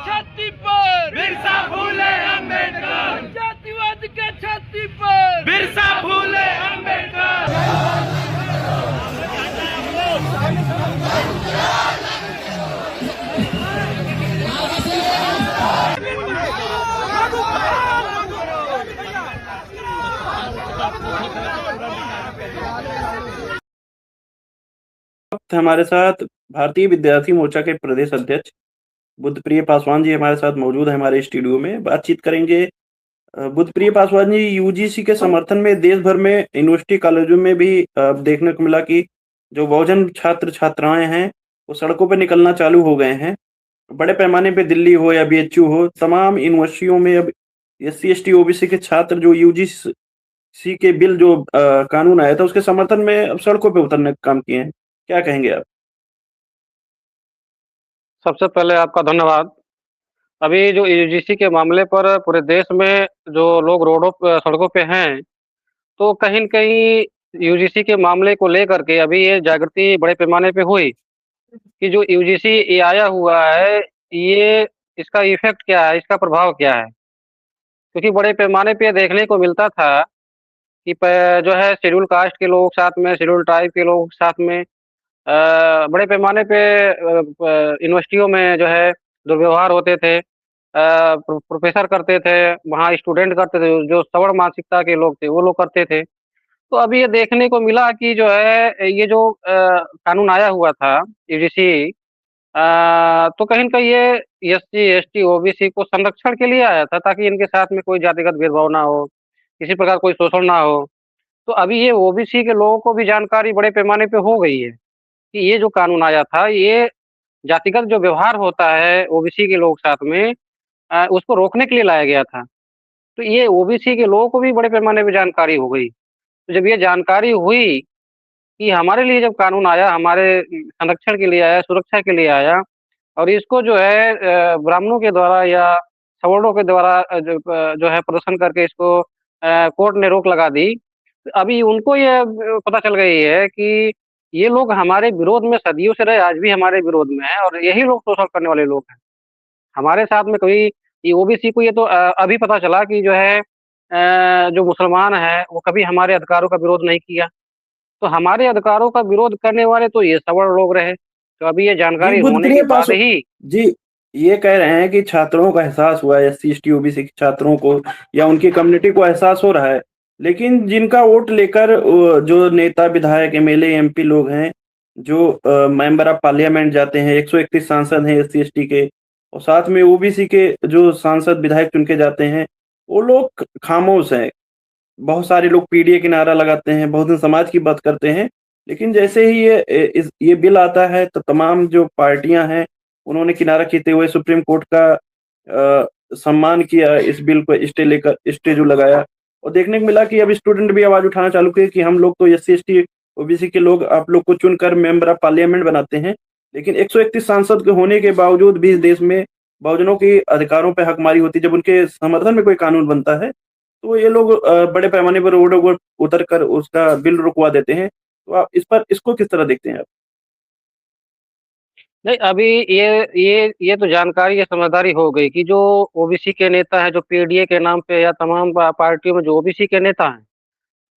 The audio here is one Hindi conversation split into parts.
छाती पर बिरसा फूले अम्बेडकर, जातिवाद के छाती पर बिरसा फूले अम्बेडकर। हमारे साथ भारतीय विद्यार्थी मोर्चा के प्रदेश अध्यक्ष बुद्धप्रिय पासवान जी हमारे साथ मौजूद है हमारे स्टूडियो में। बातचीत करेंगे। बुद्धप्रिय पासवान जी, यूजीसी के समर्थन में देश भर में यूनिवर्सिटी कॉलेजों में भी देखने को मिला कि जो बहुजन छात्र छात्राएं हैं वो सड़कों पर निकलना चालू हो गए हैं। बड़े पैमाने पे दिल्ली हो या बीएचयू हो, तमाम यूनिवर्सिटियों में अब एससी एसटी ओबीसी के छात्र जो यूजीसी के बिल जो कानून आया था उसके समर्थन में अब सड़कों पे उतरने का काम किए हैं। क्या कहेंगे आप? सबसे पहले आपका धन्यवाद। अभी जो यूजीसी के मामले पर पूरे देश में जो लोग सड़कों पे हैं, तो कहीं न कहीं यूजीसी के मामले को लेकर के अभी ये जागृति बड़े पैमाने पे हुई कि जो यूजीसी ये आया हुआ है, ये इसका इफ़ेक्ट क्या है, इसका प्रभाव क्या है? क्योंकि बड़े पैमाने पे देखने को मिलता था कि प जो है शेड्यूल कास्ट के लोग साथ में, शेड्यूल ट्राइब के लोग साथ में बड़े पैमाने पे यूनिवर्सिटियों में जो है दुर्व्यवहार होते थे। प्रोफ़ेसर करते थे, वहाँ स्टूडेंट करते थे, जो सवर्ण मानसिकता के लोग थे, वो लोग करते थे। तो अभी ये देखने को मिला कि जो है ये जो कानून आया हुआ था यूजीसी तो कहीं न कहीं ये एससी, एसटी, ओबीसी को संरक्षण के लिए आया था ताकि इनके साथ में कोई जातिगत भेदभाव ना हो, किसी प्रकार कोई शोषण ना हो। तो अभी ये ओबीसी के लोगों को भी जानकारी बड़े पैमाने पे हो गई है कि ये जो कानून आया था, ये जातिगत जो व्यवहार होता है ओबीसी के लोग साथ में उसको रोकने के लिए लाया गया था। तो ये ओबीसी के लोगों को भी बड़े पैमाने पे जानकारी हो गई। तो जब ये जानकारी हुई कि हमारे लिए जब कानून आया, हमारे संरक्षण के लिए आया, सुरक्षा के लिए आया और इसको जो है ब्राह्मणों के द्वारा या सवर्णों के द्वारा जो है प्रदर्शन करके इसको कोर्ट ने रोक लगा दी। तो अभी उनको ये पता चल गई है कि ये लोग हमारे विरोध में सदियों से रहे, आज भी हमारे विरोध में हैं और यही लोग शोषण करने वाले लोग हैं। हमारे साथ में कोई ये ओबीसी को ये तो अभी पता चला कि जो है जो मुसलमान हैं, वो कभी हमारे अधिकारों का विरोध नहीं किया। तो हमारे अधिकारों का विरोध करने वाले तो ये सवर्ण लोग रहे। तो अभी ये जी, जानकारी होने बुद्धप्रिय के बाद पासवान ही जी, ये कह रहे हैं कि छात्रों का एहसास हुआ है, एससी एसटी ओबीसी के छात्रों को या उनकी कम्युनिटी को एहसास हो रहा है। लेकिन जिनका वोट लेकर जो नेता, विधायक, एमएलए, एमपी लोग हैं, जो मेंबर ऑफ पार्लियामेंट जाते हैं, 131 सांसद हैं एससी एसटी के और साथ में ओबीसी के जो सांसद, विधायक चुन के जाते हैं, वो लोग खामोश हैं। बहुत सारे लोग पीडीए की नारा लगाते हैं, बहुजन समाज की बात करते हैं, लेकिन जैसे ही ये बिल आता है तो तमाम जो पार्टियां हैं उन्होंने किनारा खींचते हुए सुप्रीम कोर्ट का सम्मान किया, इस बिल को स्टे जो लगाया और देखने को मिला कि अब स्टूडेंट भी आवाज उठाना चालू किए कि हम लोग तो एससी एसटी ओबीसी के लोग आप लोग को चुनकर मेंबर ऑफ पार्लियामेंट बनाते हैं, लेकिन 131 सांसद के होने के बावजूद भी इस देश में बहुजनों के अधिकारों पर हकमारी होती है। जब उनके समर्थन में कोई कानून बनता है तो ये लोग बड़े पैमाने पर रोडों पर उतर कर उसका बिल रुकवा देते हैं। तो आप इसको किस तरह देखते हैं आप? नहीं, अभी ये तो जानकारी या समझदारी हो गई कि जो ओबीसी के नेता हैं, जो पीडीए के नाम पे या तमाम पार्टियों में जो ओबीसी के नेता हैं,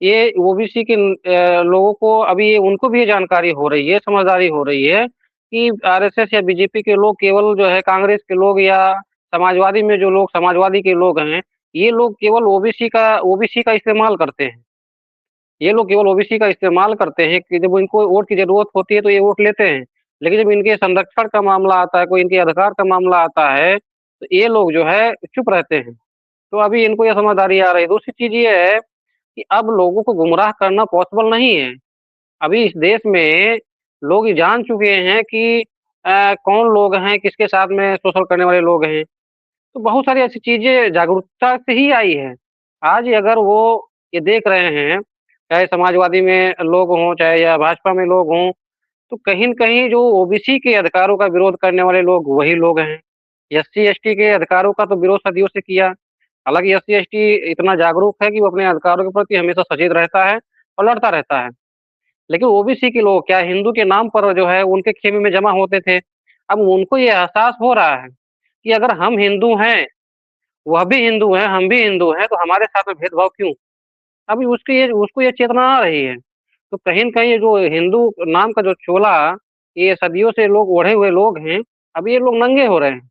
ये ओबीसी के लोगों को अभी उनको भी ये जानकारी हो रही है, समझदारी हो रही है कि आरएसएस या बीजेपी के लोग केवल जो है कांग्रेस के लोग या समाजवादी में जो लोग समाजवादी के लोग हैं, ये लोग केवल ओबीसी का इस्तेमाल करते हैं। ये लोग केवल ओबीसी का इस्तेमाल करते हैं कि जब इनको वोट की ज़रूरत होती है तो ये वोट लेते हैं। लेकिन जब इनके संरक्षण का मामला आता है, कोई इनके अधिकार का मामला आता है, तो ये लोग जो है चुप रहते हैं। तो अभी इनको ये समझदारी आ रही है। दूसरी चीज़ ये है कि अब लोगों को गुमराह करना पॉसिबल नहीं है। अभी इस देश में लोग ये जान चुके हैं कि कौन लोग हैं, किसके साथ में शोषण करने वाले लोग हैं। तो बहुत सारी ऐसी चीज़ें जागरूकता से ही आई है। आज अगर वो ये देख रहे हैं, चाहे समाजवादी में लोग हों, चाहे या भाजपा में लोग हों, तो कहीं न कहीं जो ओबीसी के अधिकारों का विरोध करने वाले लोग वही लोग हैं। एससी-एसटी के अधिकारों का तो विरोध सदियों से किया। हालाँकि एससी-एसटी इतना जागरूक है कि वो अपने अधिकारों के प्रति हमेशा सचेत रहता है और लड़ता रहता है। लेकिन ओबीसी के लोग क्या हिंदू के नाम पर जो है उनके खेमे में जमा होते थे। अब उनको ये एहसास हो रहा है कि अगर हम हिंदू हैं, वह भी हिंदू हैं, हम भी हिंदू हैं, तो हमारे साथ में भेदभाव क्यों? अभी उसको ये चेतना आ रही है। तो कहीं न कहीं ये जो हिंदू नाम का जो चोला, ये सदियों से लोग ओढ़े हुए लोग हैं, अभी ये लोग नंगे हो रहे हैं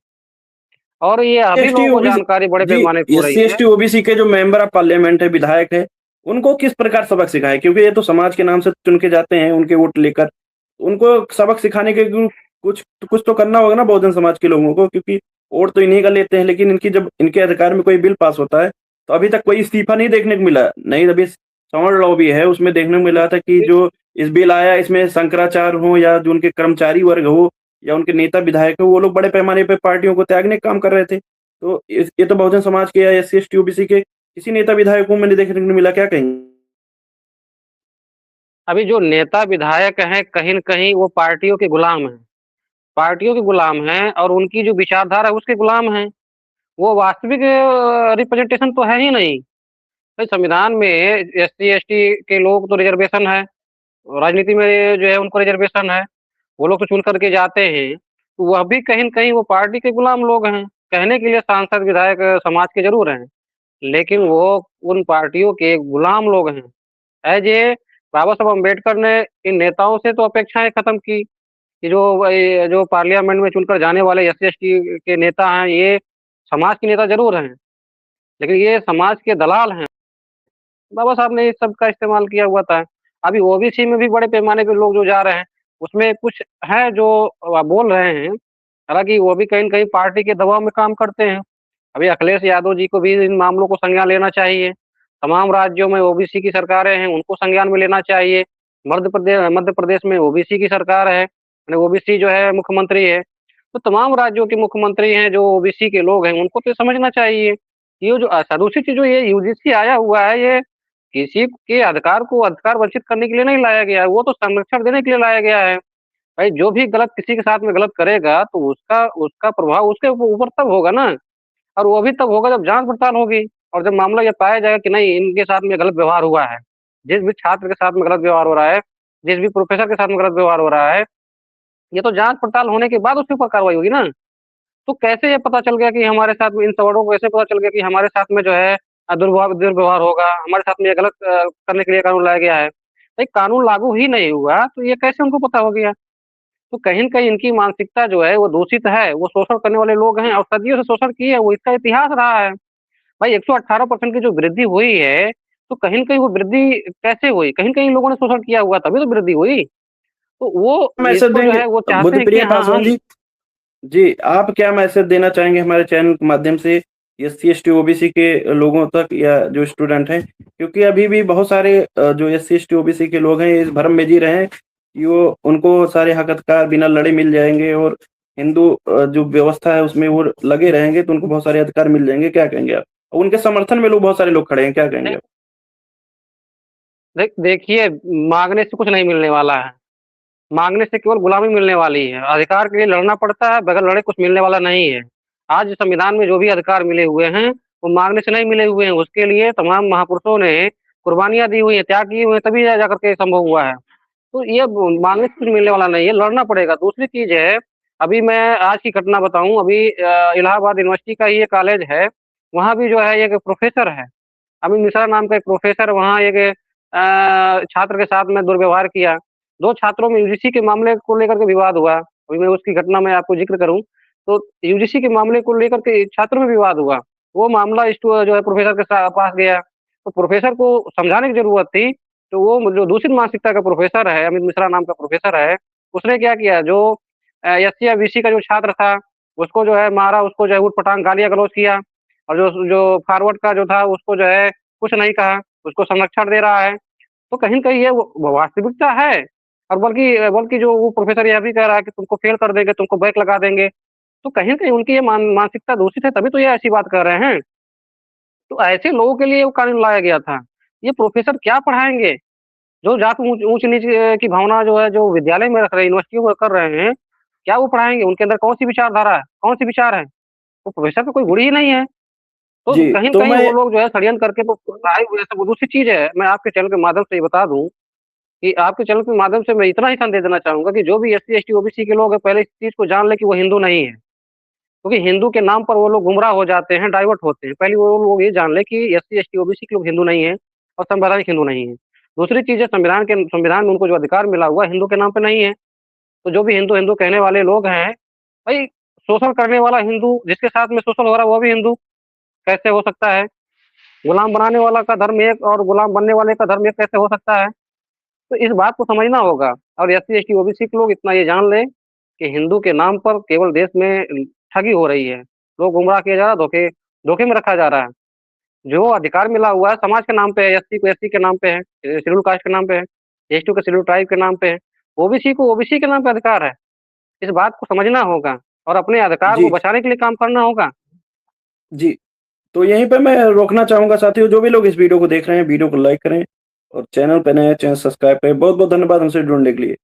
और ये अभी एसटी लोगों को ओबीसी जानकारी बड़े जी, पैमाने पे हो रही एससी है। एसटी ओबीसी के जो मेंबर ऑफ पार्लियामेंट है, विधायक है, उनको किस प्रकार सबक सिखाएं? क्योंकि ये तो समाज के नाम से चुन के जाते हैं उनके वोट लेकर। उनको सबक सिखाने के कुछ तो करना होगा ना बहुजन समाज के लोगों को, क्योंकि वोट तो इन्हीं का लेते हैं। लेकिन इनकी जब इनके अधिकार में कोई बिल पास होता है तो अभी तक कोई इस्तीफा नहीं देखने को मिला। नहीं, अभी सवर्ण लॉबी है, उसमें देखने को मिला था कि जो इस बिल आया इसमें शंकराचार्य हो या जो उनके कर्मचारी वर्ग हो या उनके नेता विधायक हो, वो लोग बड़े पैमाने पे पार्टियों को त्यागने का काम कर रहे थे। तो ये तो बहुजन समाज के या एससी एसटी ओबीसी के किसी नेता विधायक को मैंने देखने को मिला, क्या कहेंगे? अभी जो नेता विधायक हैं, कहीं न कहीं वो पार्टियों के गुलाम हैं। पार्टियों के गुलाम हैं और उनकी जो विचारधारा है उसके गुलाम हैं। वो वास्तविक रिप्रेजेंटेशन तो है ही नहीं। भाई संविधान में एससी-एसटी के लोग तो रिज़र्वेशन है, राजनीति में जो है उनको रिज़र्वेशन है, वो लोग तो चुन कर के जाते हैं, तो वह भी कहीं न कहीं वो पार्टी के गुलाम लोग हैं। कहने के लिए सांसद, विधायक समाज के ज़रूर हैं, लेकिन वो उन पार्टियों के गुलाम लोग हैं। ऐज ए बाबा साहब अम्बेडकर ने इन नेताओं से तो अपेक्षाएँ खत्म की, कि जो पार्लियामेंट में चुनकर जाने वाले एससी-एसटी के नेता हैं, ये समाज के नेता ज़रूर हैं, लेकिन ये समाज के दलाल हैं। बाबा साहब ने इस सब का इस्तेमाल किया हुआ था। अभी ओबीसी में भी बड़े पैमाने पे लोग जो जा रहे हैं, उसमें कुछ हैं जो बोल रहे हैं, हालाँकि वो भी कहीं न कहीं पार्टी के दबाव में काम करते हैं। अभी अखिलेश यादव जी को भी इन मामलों को संज्ञान लेना चाहिए। तमाम राज्यों में ओबीसी की सरकारें हैं, उनको संज्ञान में लेना चाहिए। मध्य प्रदेश में ओबीसी की सरकार है, यानी ओबीसी जो है मुख्यमंत्री है। तो तमाम राज्यों के मुख्यमंत्री हैं जो ओबीसी के लोग हैं, उनको तो ये समझना चाहिए। ये जो दूसरी चीज़ जो ये यूजीसी आया हुआ है, ये किसी के अधिकार को अधिकार वंचित करने के लिए नहीं लाया गया है, वो तो संरक्षण देने के लिए लाया गया है। भाई जो भी गलत किसी के साथ में गलत करेगा, तो उसका उसका प्रभाव उसके ऊपर तब होगा ना, और वो भी तब होगा जब जाँच-पड़ताल होगी और जब मामला ये पाया जाएगा कि नहीं इनके साथ में गलत व्यवहार हुआ है। जिस भी छात्र के साथ में गलत व्यवहार हो रहा है, जिस भी प्रोफ़ेसर के साथ में गलत व्यवहार हो रहा है, ये तो जाँच-पड़ताल होने के बाद उसके ऊपर कार्रवाई होगी ना। तो कैसे ये पता चल गया कि हमारे साथ में इन सवर्णों को कैसे पता चल गया कि हमारे साथ में जो है दुर्व्यवहार होगा, हमारे साथ में ये गलत करने के लिए कानून लाया गया है। भाई कानून लागू ही नहीं हुआ, तो ये कैसे उनको पता हो गया? तो कहीं न कहीं इनकी मानसिकता जो है वो दूषित है, वो शोषण करने वाले लोग हैं और सदियों से शोषण किए हैं, वो इसका इतिहास रहा है। भाई 118% की जो वृद्धि हुई है, तो कहीं न कहीं वो वृद्धि कैसे हुई? कहीं न कहीं लोगों ने शोषण किया हुआ तभी तो वृद्धि हुई। तो वो मैसेज इसको जो देंगे है वो चाहते हैं कि बुद्धप्रिय हाँ, पासवान हम जी? जी, आप क्या मैसेज देना चाहेंगे हमारे चैनल के माध्यम से एससी एसटी ओबीसी के लोगों तक या जो स्टूडेंट हैं? क्योंकि अभी भी बहुत सारे जो एससी एसटी ओबीसी के लोग हैं इस भ्रम में जी रहे हैं कि वो उनको सारे हक अधिकार बिना लड़े मिल जाएंगे और हिंदू जो व्यवस्था है उसमें वो लगे रहेंगे तो उनको बहुत सारे अधिकार मिल जाएंगे, क्या कहेंगे आप? उनके समर्थन में लोग बहुत सारे लोग खड़े हैं, क्या कहेंगे आप? देखिए माँगने से कुछ नहीं मिलने वाला है। माँगने से केवल गुलामी मिलने वाली है। अधिकार के लिए लड़ना पड़ता है, बगैर लड़े कुछ मिलने वाला नहीं है। आज संविधान में जो भी अधिकार मिले हुए हैं, वो माँगने से नहीं मिले हुए हैं। उसके लिए तमाम महापुरुषों ने कुर्बानियाँ दी हुई हैं, त्याग किए हुए हैं, तभी जा जाकर के संभव हुआ है। तो ये माँगने से कुछ मिलने वाला नहीं है, लड़ना पड़ेगा। दूसरी चीज़ है, अभी मैं आज की घटना बताऊँ, अभी इलाहाबाद यूनिवर्सिटी का ही एक कॉलेज है, वहाँ भी जो है एक प्रोफ़ेसर है, अमित मिश्रा नाम का एक प्रोफ़ेसर वहाँ एक छात्र के साथ में दुर्व्यवहार किया। 2 छात्रों में यूजीसी के मामले को लेकर के विवाद हुआ। अभी मैं उसकी घटना मैं आपको ज़िक्र करूँ, तो यूजीसी के मामले को लेकर के छात्रों में विवाद हुआ। वो मामला जो है प्रोफ़ेसर के पास गया, तो प्रोफ़ेसर को समझाने की ज़रूरत थी, तो वो जो दूसरी मानसिकता का प्रोफ़ेसर है, अमित मिश्रा नाम का प्रोफ़ेसर है, उसने क्या किया जो एससी या बीसी का जो छात्र था, उसको जो है मारा, उसको जो है ऊट-पटांग गालियाँ-गलौच किया और जो जो फॉरवर्ड का जो था उसको जो है कुछ नहीं कहा, उसको संरक्षण दे रहा है। तो कहीं न कहीं ये वो वास्तविकता है और बल्कि बल्कि जो वो प्रोफ़ेसर यह भी कह रहा है कि तुमको फ़ेल कर देंगे, तुमको बैक लगा देंगे। तो कहीं न कहीं उनकी ये मानसिकता दूषित है, तभी तो ये ऐसी बात कर रहे हैं। तो ऐसे लोगों के लिए वो कानून लाया गया था। ये प्रोफ़ेसर क्या पढ़ाएँगे? जो जाति ऊँच-नीच की भावना जो है, जो विद्यालय में रख रहे हैं, यूनिवर्सिटियों में कर रहे हैं, क्या वो पढ़ाएँगे? उनके अंदर कौन-सी विचारधारा है? कौन-से विचार हैं? वो प्रोफ़ेसर तो कोई गुण ही नहीं है। तो जी, कहीं न तो कहीं वो मैं लोग जो है षड्यंत्र करके तो आए हुए हैं। सब दूसरी चीज़ है, मैं आपके चैनल के माध्यम से ये बता दूँ कि आपके चैनल के माध्यम से मैं इतना ही संदेश देना चाहूँगा कि जो भी एससी, एसटी, ओबीसी के लोग हैं, पहले इस चीज़ को जान लें कि वो हिंदू नहीं है। क्योंकि हिंदू के नाम पर वो लोग गुमराह हो जाते हैं, डाइवर्ट होते हैं। पहले वो लोग ये जान लें कि एससी, एसटी, ओबीसी के लोग हिंदू नहीं हैं और संवैधानिक हिंदू नहीं हैं। दूसरी चीज़ है संविधान में उनको जो अधिकार मिला हुआ है हिंदू के नाम पे नहीं है। तो जो भी हिंदू, हिंदू कहने वाले लोग हैं, भाई शोषण करने वाला हिंदू जिसके साथ में शोषण हो रहा है वो भी हिंदू कैसे हो सकता है? गुलाम बनाने वाला का धर्म एक और गुलाम बनने वाले का धर्म एक कैसे हो सकता है? तो इस बात को समझना होगा और एससी, एसटी, ओबीसी के लोग इतना ये जान लें कि हिंदू के नाम पर केवल देश में ठगी हो रही है। लोग गुमराह किया जा रहा है, धोखे धोखे में रखा जा रहा है। जो अधिकार मिला हुआ है समाज के नाम पे है, एससी को एससी के नाम पे है, शेड्यूल कास्ट के नाम पे है, एसटी को शेड्यूल ट्राइब के नाम पे है, ओबीसी को ओबीसी के नाम पे अधिकार है। इस बात को समझना होगा और अपने अधिकार जी को बचाने के लिए काम करना होगा। जी। तो यहीं पे मैं रोकना चाहूंगा साथियों, जो भी लोग इस वीडियो को देख रहे हैं वीडियो को लाइक करें और चैनल पे नए हैं चैनल सब्सक्राइब करें। बहुत बहुत धन्यवाद हमसे जुड़ने के लिए।